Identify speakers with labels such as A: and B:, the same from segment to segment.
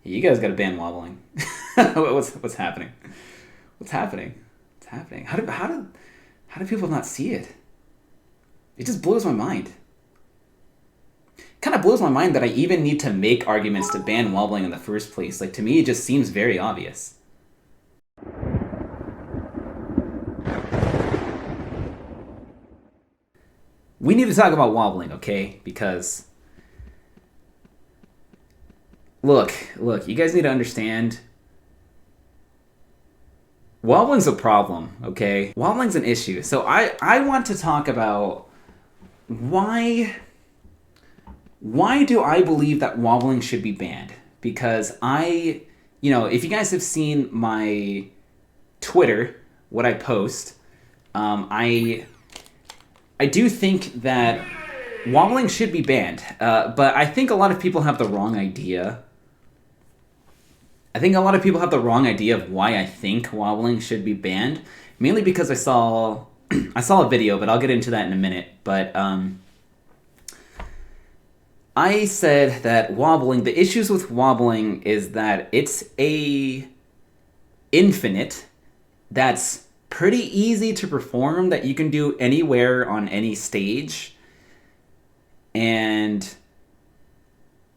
A: You guys got to ban wobbling. What's happening? What's happening? What's happening? How do people not see it? It just blows my mind. Kind of blows my mind that I even need to make arguments to ban wobbling in the first place. Like, to me, it just seems very obvious. We need to talk about wobbling, okay? Because look, you guys need to understand. Wobbling's a problem, okay? Wobbling's an issue. So I want to talk about why why do I believe that wobbling should be banned? Because if you guys have seen my Twitter, what I post, I do think that wobbling should be banned. But I think a lot of people have the wrong idea. I think a lot of people have the wrong idea of why I think wobbling should be banned. Mainly because I saw I saw a video, but I'll get into that in a minute. But I said that wobbling, the issues with wobbling is that it's a infinite that's pretty easy to perform, that you can do anywhere on any stage. And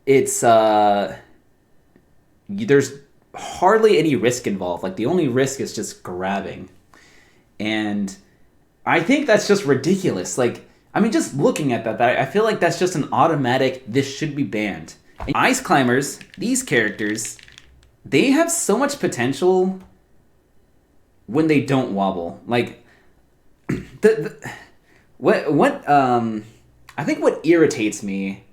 A: it's there's hardly any risk involved. Like, the only risk is just grabbing. And I think that's just ridiculous. Like, I mean, just looking at that, I feel like that's just an automatic, this should be banned. And ice climbers, these characters, they have so much potential when they don't wobble. Like, I think what irritates me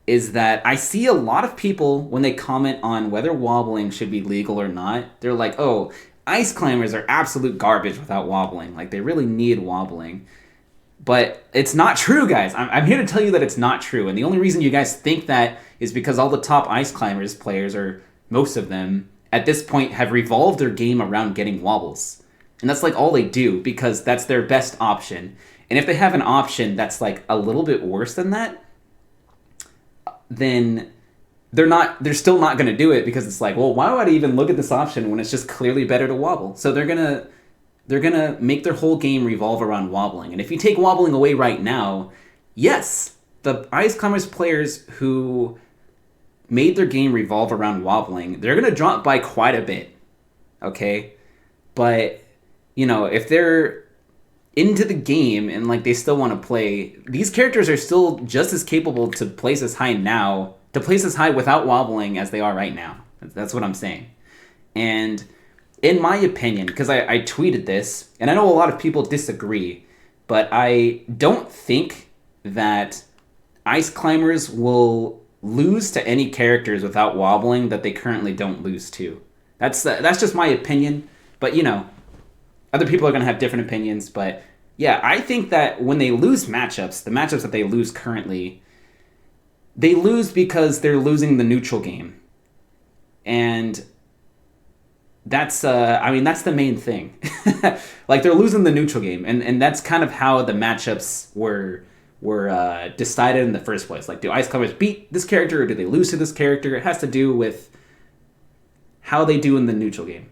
A: is that I see a lot of people, when they comment on whether wobbling should be legal or not, they're like, oh, ice climbers are absolute garbage without wobbling. Like, they really need wobbling. But it's not true, guys. I'm here to tell you that it's not true. And the only reason you guys think that is because all the top ice climbers players, or most of them, at this point have revolved their game around getting wobbles. And that's like all they do, because that's their best option. And if they have an option that's like a little bit worse than that, then they're still not going to do it, because it's like, well, why would I even look at this option when it's just clearly better to wobble? So they're going to make their whole game revolve around wobbling. And if you take wobbling away right now, yes, the Ice Climbers players who made their game revolve around wobbling, they're going to drop by quite a bit. Okay? But, if they're into the game and like they still want to play, these characters are still just as capable to place as high without wobbling as they are right now. That's what I'm saying. And in my opinion, because I tweeted this, and I know a lot of people disagree, but I don't think that ice climbers will lose to any characters without wobbling that they currently don't lose to. That's just my opinion, but other people are going to have different opinions. But yeah, I think that when they lose matchups, the matchups that they lose currently, they lose because they're losing the neutral game. And that's that's the main thing. Like, they're losing the neutral game, and that's kind of how the matchups were decided in the first place. Like, do ice climbers beat this character, or do they lose to this character? It has to do with how they do in the neutral game.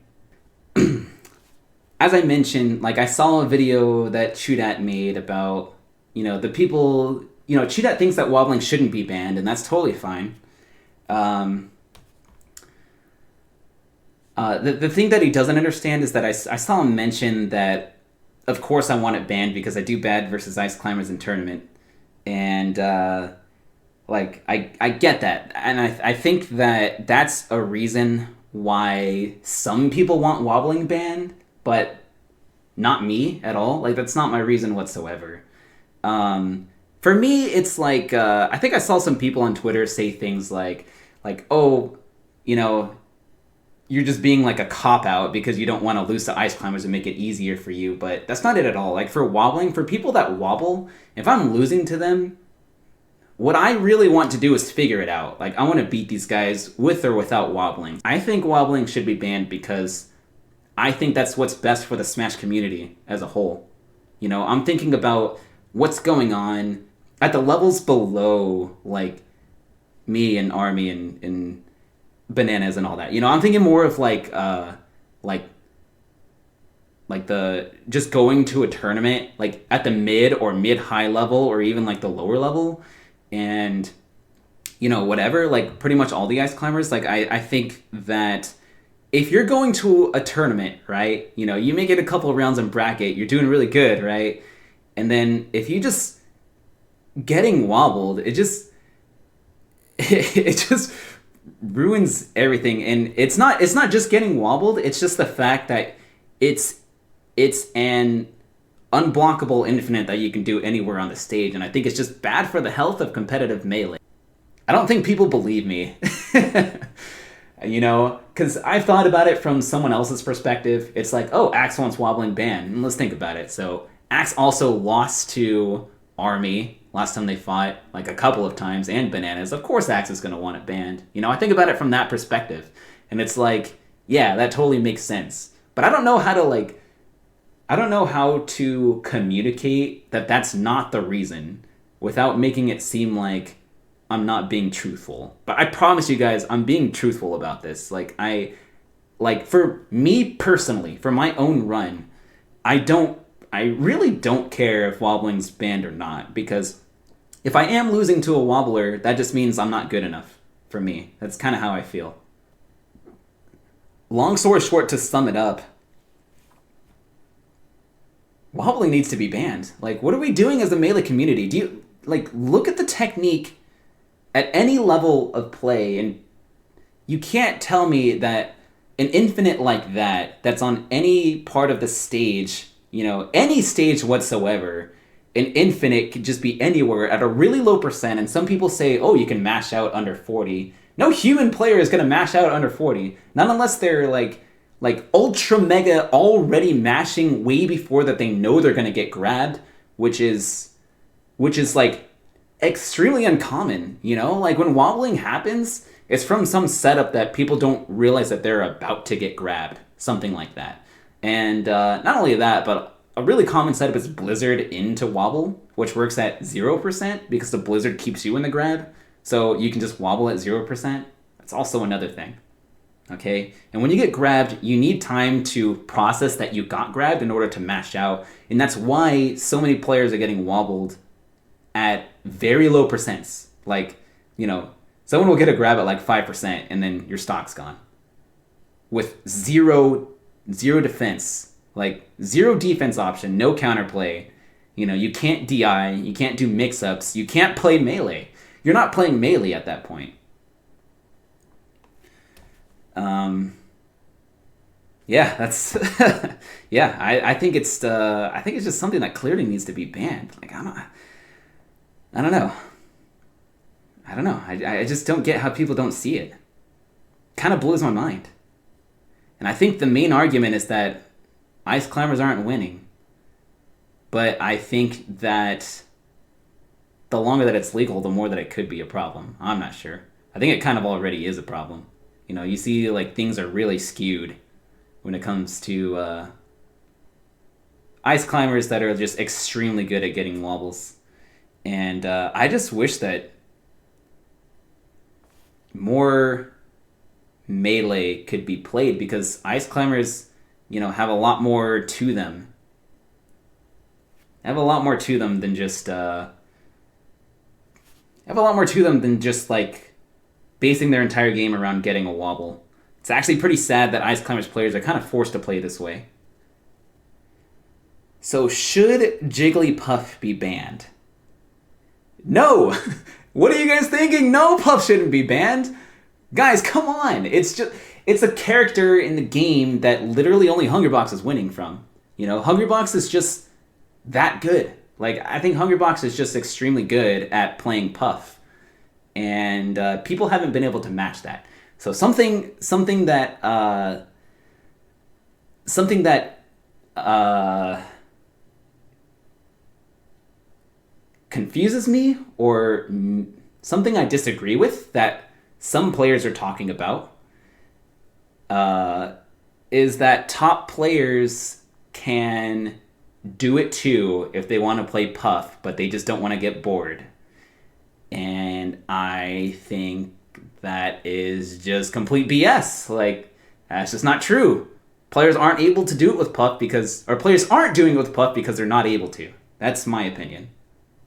A: As I mentioned, like, I saw a video that Chudat made about, the people, Chudat thinks that wobbling shouldn't be banned, and that's totally fine. The thing that he doesn't understand is that I saw him mention that, of course, I want it banned because I do bad versus ice climbers in tournament. And, I get that. And I think that that's a reason why some people want wobbling banned, but not me at all. Like, that's not my reason whatsoever. For me, it's like, I think I saw some people on Twitter say things like, oh, you're just being like a cop-out because you don't want to lose to ice climbers and make it easier for you. But that's not it at all. Like, for wobbling, for people that wobble, if I'm losing to them, what I really want to do is figure it out. Like, I want to beat these guys with or without wobbling. I think wobbling should be banned because I think that's what's best for the Smash community as a whole. I'm thinking about what's going on at the levels below, like, me and Army and bananas and all that. You know, I'm thinking more of like the just going to a tournament like at the mid or mid high level or even like the lower level, and you know, whatever, like pretty much all the ice climbers. Like I think that if you're going to a tournament, right, you know, you make it a couple of rounds in bracket, you're doing really good, right? And then if you just getting wobbled, it just it just ruins everything. And it's not just getting wobbled, it's just the fact that it's an unblockable infinite that you can do anywhere on the stage, and I think it's just bad for the health of competitive Melee. I don't think people believe me. You know, because I've thought about it from someone else's perspective. It's like, oh, Axe wants Wobbling banned. And let's think about it. So Axe also lost to Army last time they fought, like a couple of times, and Bananas. Of course Axe is going to want it banned. You know, I think about it from that perspective. And it's like, yeah, that totally makes sense. But I don't know how to communicate that that's not the reason without making it seem like I'm not being truthful. But I promise you guys, I'm being truthful about this. Like for me personally, for my own run, I really don't care if Wobbling's banned or not, because if I am losing to a Wobbler, that just means I'm not good enough for me. That's kind of how I feel. Long story short, to sum it up, Wobbling needs to be banned. Like, what are we doing as a Melee community? Do you, like, look at the technique at any level of play, and you can't tell me that an infinite like that's on any part of the stage, you know, any stage whatsoever, an infinite could just be anywhere at a really low percent, and some people say, oh, you can mash out under 40. No human player is going to mash out under 40. Not unless they're like ultra mega already mashing way before that they know they're going to get grabbed, which is like extremely uncommon, you know? Like when wobbling happens, it's from some setup that people don't realize that they're about to get grabbed, something like that. And not only that, but a really common setup is Blizzard into wobble, which works at 0% because the Blizzard keeps you in the grab. So you can just wobble at 0%. That's also another thing. Okay? And when you get grabbed, you need time to process that you got grabbed in order to mash out. And that's why so many players are getting wobbled at very low percents. Like, you know, someone will get a grab at like 5% and then your stock's gone. With zero defense. Like, zero defense option, no counterplay. You know, you can't DI, you can't do mix-ups, you can't play Melee. You're not playing Melee at that point. Yeah, that's yeah. I think it's just something that clearly needs to be banned. Like I don't know. I just don't get how people don't see it. Kind of blows my mind. And I think the main argument is that ice climbers aren't winning. But I think that the longer that it's legal, the more that it could be a problem. I'm not sure. I think it kind of already is a problem. You know, you see like things are really skewed when it comes to ice climbers that are just extremely good at getting wobbles. And I just wish that more Melee could be played, because ice climbers, you know, have a lot more to them. Have a lot more to them than just like basing their entire game around getting a wobble. It's actually pretty sad that ice climbers players are kind of forced to play this way. So should Jigglypuff be banned? No! What are you guys thinking? No, Puff shouldn't be banned! Guys, come on! It's a character in the game that literally only Hungrybox is winning from. You know, Hungrybox is just that good. Like, I think Hungrybox is just extremely good at playing Puff. And people haven't been able to match that. So something that confuses me, or something I disagree with that some players are talking about, is that top players can do it too if they want to play Puff, but they just don't want to get bored. And I think that is just complete BS. Like, that's just not true. Players aren't able to do it with Puff players aren't doing it with Puff because they're not able to. That's my opinion.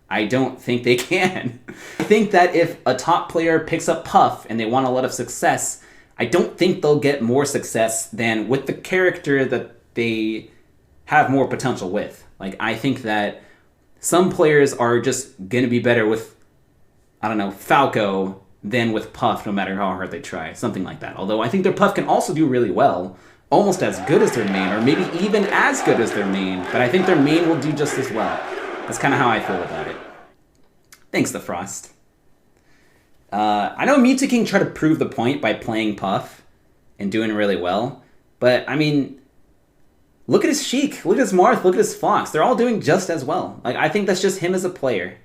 A: I don't think they can. I think that if a top player picks up Puff and they want a lot of success, I don't think they'll get more success than with the character that they have more potential with. Like, I think that some players are just going to be better with, I don't know, Falco than with Puff, no matter how hard they try. Something like that. Although I think their Puff can also do really well, almost as good as their main, or maybe even as good as their main, but I think their main will do just as well. That's kind of how I feel about it. Thanks, The Frost. I know Mewtwo King tried to prove the point by playing Puff and doing really well, but, I mean, look at his Sheik, look at his Marth, look at his Fox. They're all doing just as well. Like, I think that's just him as a player.